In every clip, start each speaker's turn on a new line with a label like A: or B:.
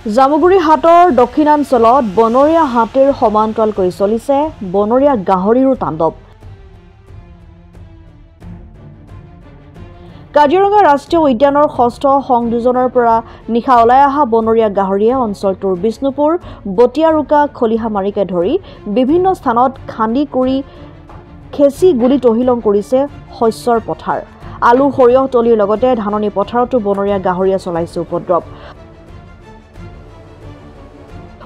A: জামুগুৰি হাটৰ দক্ষিণাঞ্চলত বনৰীয়া হাতীৰ সমান্তৰাল কৰি চলিছে বনৰীয়া গাহৰিৰো তাণ্ডৱ। কাজিৰঙা ৰাষ্ট্ৰীয় উদ্যানৰ ষষ্ঠ সংযোজনৰ পৰা নিশা ওলাই অহা বনৰীয়া গাহৰিয়ে অঞ্চলটোৰ বিষ্ণুপুৰ, বটিয়াৰুকা, খলিহামাৰীকে ধৰি বিভিন্ন স্থানত খান্দি কৰি খেচি গুলি তহিলং কৰিছে শস্যৰ পথাৰ। আলু, সৰিয়হ তলিৰ লগতে ধাননি পথাৰতো বনৰীয়া গাহৰিয়ে চলাইছে উপদ্ৰৱ।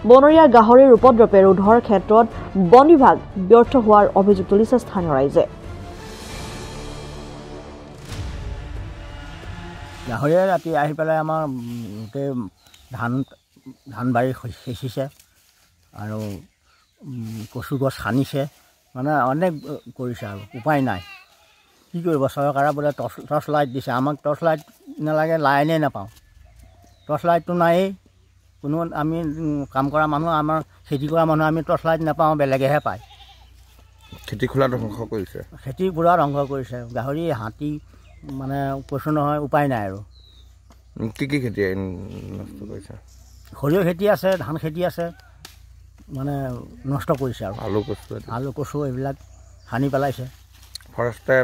A: বনৰীয়া গাহৰিৰ উপদ্ৰৱে ৰোধৰ ক্ষেত্ৰত বন বিভাগ ব্যৰ্থ হোৱাৰ অভিযোগ তুলিছে স্থানীয় ৰাইজে।
B: গাহৰিয়ে ৰাতি আহি পেলাই আমাৰ গোটেই ধান বাৰী সিঁচিছে আৰু কচু গছ সানিছে, মানে অনেক কৰিছে আৰু উপায় নাই। কি কৰিব, চৰকাৰে বোলে টৰ্চ লাইট দিছে, আমাক টৰ্চ লাইট নালাগে, লাইনেই নাপাওঁ। টৰ্চ লাইটটো নায়েই, কোনো আমি কাম কৰা মানুহ, আমাৰ খেতি কৰা মানুহ আমি টৰ্চ লাইট নাপাওঁ, বেলেগেহে পায়।
C: খেতি খোলা ধ্বংস কৰিছে,
B: খেতি পুৰা ধ্বংস কৰিছে। গাহৰি, হাতী, মানে কৈছোঁ নহয়, উপায় নাই আৰু।
C: কি কি খেতি নষ্ট কৰিছে?
B: সৰিয়হ খেতি আছে, ধান খেতি আছে, মানে নষ্ট কৰিছে আৰু। আলু কচু এইবিলাক সানি পেলাইছে।
C: ফৰেষ্টে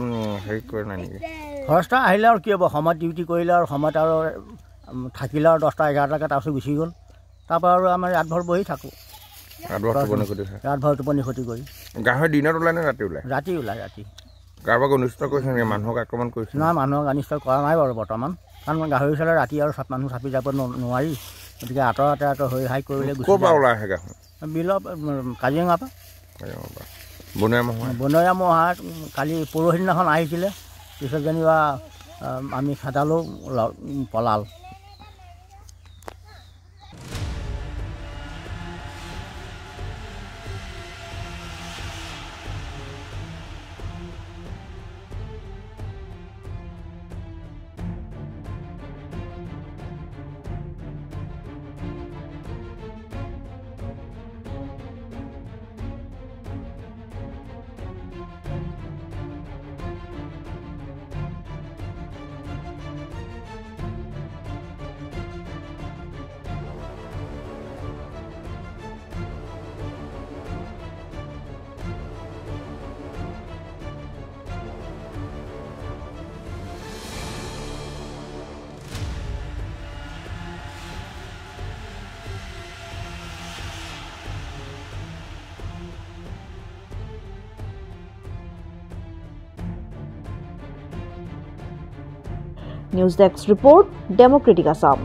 C: হেৰি কৰে নাই নেকি?
B: ফৰেষ্টাৰ আহিলে আৰু কি হ'ব, সময়ত ডিউটি কৰিলে আৰু সময়ত আৰু থাকিলে আৰু 10টা 11টাকৈ তাৰপিছত গুচি গ'ল। তাৰপৰা আৰু আমাৰ ৰাতভৰ বহি থাকোঁ, ৰাতভৰ টোপনি ক্ষতি কৰি।
C: গাহৰি দিনত ওলাই নে ৰাতি ওলাই?
B: ৰাতি ওলাই, ৰাতি।
C: কাৰোবাক অনিষ্ট কৰিছে নেকি? মানুহক আক্ৰমণ কৰিছে?
B: নাই, মানুহক অনিষ্ট কৰা নাই বাৰু বৰ্তমান, কাৰণ গাহৰি চালে ৰাতি আৰু মানুহ চাপি যাব নোৱাৰি, গতিকে আঁতৰতে হৈ হাই কৰিলে গুচি
C: ক'ৰ পৰা ওলাই আহে গাহৰি?
B: বিলৰ, কাজিৰঙাৰ পৰা। বনৰীয়া ম'হ কালি পৰহি দিনাখন আহিছিলে, পিছত যেনিবা আমি খেদালোঁ, পলাল।
A: News desk report, democratic Assam.